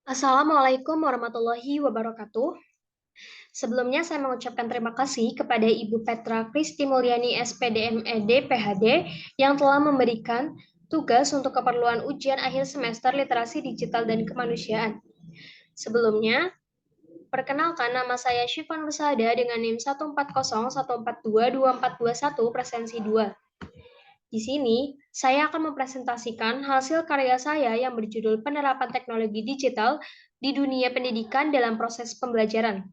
Assalamualaikum warahmatullahi wabarakatuh. Sebelumnya saya mengucapkan terima kasih kepada Ibu Petra Kristi Mulyani SPDMED PhD yang telah memberikan tugas untuk keperluan ujian akhir semester literasi digital dan kemanusiaan. Sebelumnya, perkenalkan nama saya Syifan Rusada dengan NIM 14014222421 presensi 2. Di sini, saya akan mempresentasikan hasil karya saya yang berjudul Penerapan Teknologi Digital di Dunia Pendidikan dalam Proses Pembelajaran.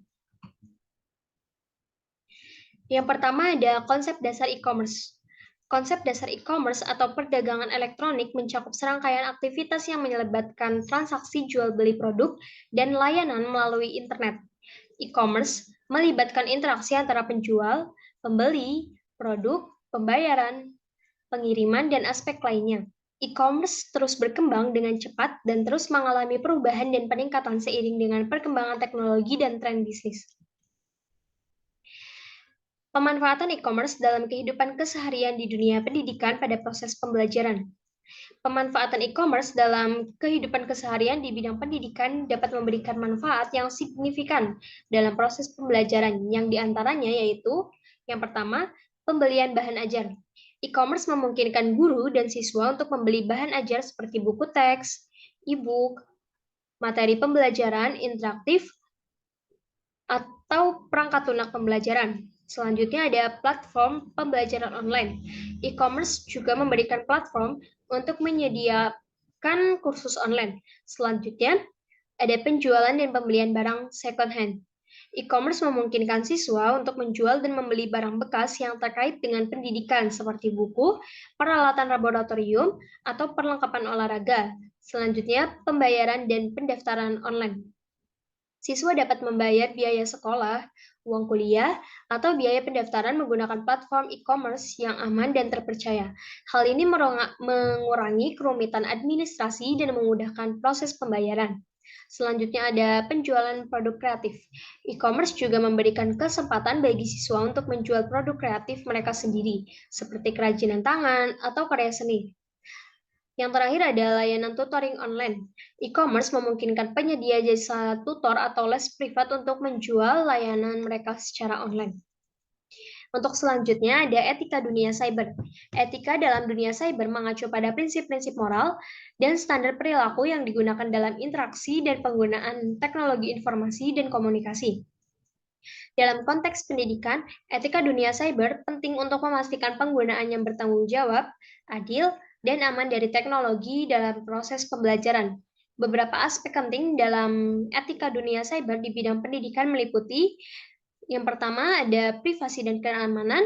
Yang pertama ada konsep dasar e-commerce. Konsep dasar e-commerce atau perdagangan elektronik mencakup serangkaian aktivitas yang melibatkan transaksi jual beli produk dan layanan melalui internet. E-commerce melibatkan interaksi antara penjual, pembeli, produk, pembayaran, pengiriman, dan aspek lainnya. E-commerce terus berkembang dengan cepat dan terus mengalami perubahan dan peningkatan seiring dengan perkembangan teknologi dan tren bisnis. Pemanfaatan e-commerce dalam kehidupan keseharian di dunia pendidikan pada proses pembelajaran. Pemanfaatan e-commerce dalam kehidupan keseharian di bidang pendidikan dapat memberikan manfaat yang signifikan dalam proses pembelajaran, yang diantaranya yaitu, yang pertama, pembelian bahan ajar. E-commerce memungkinkan guru dan siswa untuk membeli bahan ajar seperti buku teks, e-book, materi pembelajaran interaktif, atau perangkat lunak pembelajaran. Selanjutnya ada platform pembelajaran online. E-commerce juga memberikan platform untuk menyediakan kursus online. Selanjutnya ada penjualan dan pembelian barang second hand. E-commerce memungkinkan siswa untuk menjual dan membeli barang bekas yang terkait dengan pendidikan seperti buku, peralatan laboratorium, atau perlengkapan olahraga. Selanjutnya, pembayaran dan pendaftaran online. Siswa dapat membayar biaya sekolah, uang kuliah, atau biaya pendaftaran menggunakan platform e-commerce yang aman dan terpercaya. Hal ini mengurangi kerumitan administrasi dan memudahkan proses pembayaran. Selanjutnya ada penjualan produk kreatif. E-commerce juga memberikan kesempatan bagi siswa untuk menjual produk kreatif mereka sendiri, seperti kerajinan tangan atau karya seni. Yang terakhir ada layanan tutoring online. E-commerce memungkinkan penyedia jasa tutor atau les privat untuk menjual layanan mereka secara online. Untuk selanjutnya ada etika dunia cyber. Etika dalam dunia cyber mengacu pada prinsip-prinsip moral dan standar perilaku yang digunakan dalam interaksi dan penggunaan teknologi informasi dan komunikasi. Dalam konteks pendidikan, etika dunia cyber penting untuk memastikan penggunaan yang bertanggung jawab, adil, dan aman dari teknologi dalam proses pembelajaran. Beberapa aspek penting dalam etika dunia cyber di bidang pendidikan meliputi yang pertama ada privasi dan keamanan,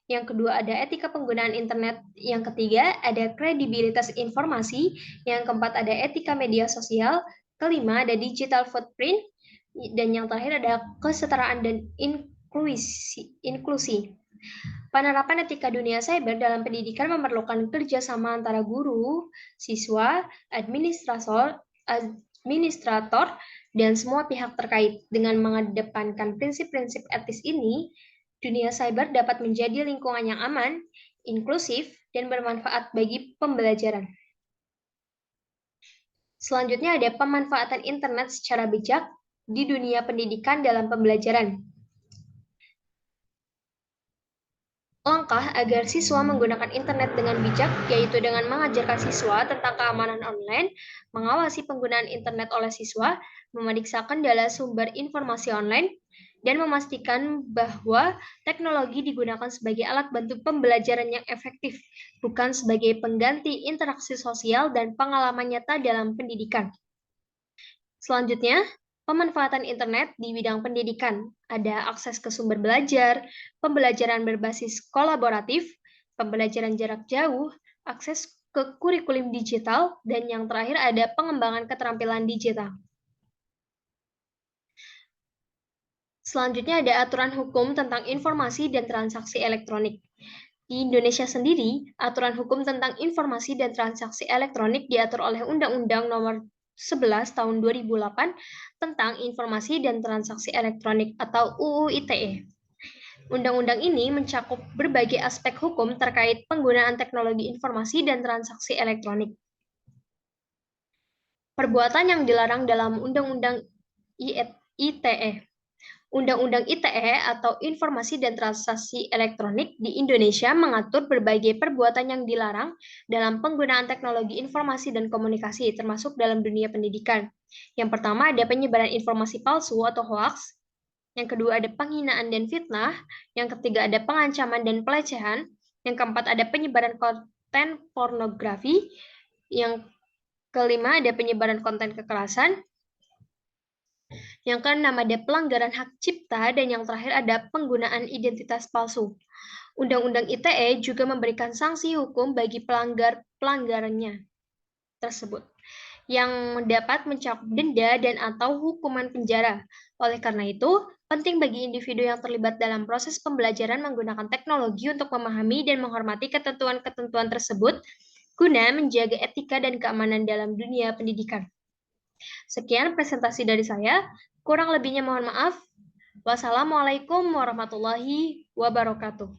yang kedua ada etika penggunaan internet, yang ketiga ada kredibilitas informasi, yang keempat ada etika media sosial, kelima ada digital footprint, dan yang terakhir ada kesetaraan dan inklusi. Penerapan etika dunia cyber dalam pendidikan memerlukan kerjasama antara guru, siswa, administrator, dan semua pihak terkait. Dengan mengedepankan prinsip-prinsip etis ini, dunia cyber dapat menjadi lingkungan yang aman, inklusif, dan bermanfaat bagi pembelajaran. Selanjutnya ada pemanfaatan internet secara bijak di dunia pendidikan dalam pembelajaran. Langkah agar siswa menggunakan internet dengan bijak, yaitu dengan mengajarkan siswa tentang keamanan online, mengawasi penggunaan internet oleh siswa, memeriksa kendala sumber informasi online, dan memastikan bahwa teknologi digunakan sebagai alat bantu pembelajaran yang efektif, bukan sebagai pengganti interaksi sosial dan pengalaman nyata dalam pendidikan. Selanjutnya, pemanfaatan internet di bidang pendidikan. Ada akses ke sumber belajar, pembelajaran berbasis kolaboratif, pembelajaran jarak jauh, akses ke kurikulum digital, dan yang terakhir ada pengembangan keterampilan digital. Selanjutnya ada aturan hukum tentang informasi dan transaksi elektronik. Di Indonesia sendiri, aturan hukum tentang informasi dan transaksi elektronik diatur oleh Undang-Undang Nomor 11 Tahun 2008 tentang Informasi dan Transaksi Elektronik atau UU ITE. Undang-undang ini mencakup berbagai aspek hukum terkait penggunaan teknologi informasi dan transaksi elektronik. Perbuatan yang dilarang dalam Undang-Undang ITE. Undang-Undang ITE atau Informasi dan Transaksi Elektronik di Indonesia mengatur berbagai perbuatan yang dilarang dalam penggunaan teknologi informasi dan komunikasi, termasuk dalam dunia pendidikan. Yang pertama ada penyebaran informasi palsu atau hoax. Yang kedua ada penghinaan dan fitnah. Yang ketiga ada pengancaman dan pelecehan. Yang keempat ada penyebaran konten pornografi. Yang kelima ada penyebaran konten kekerasan. Yang keenam ada pelanggaran hak cipta, dan yang terakhir ada penggunaan identitas palsu. Undang-Undang ITE juga memberikan sanksi hukum bagi pelanggarannya tersebut, yang dapat mencakup denda dan atau hukuman penjara. Oleh karena itu, penting bagi individu yang terlibat dalam proses pembelajaran menggunakan teknologi untuk memahami dan menghormati ketentuan-ketentuan tersebut guna menjaga etika dan keamanan dalam dunia pendidikan. Sekian presentasi dari saya. Kurang lebihnya mohon maaf. Wassalamualaikum warahmatullahi wabarakatuh.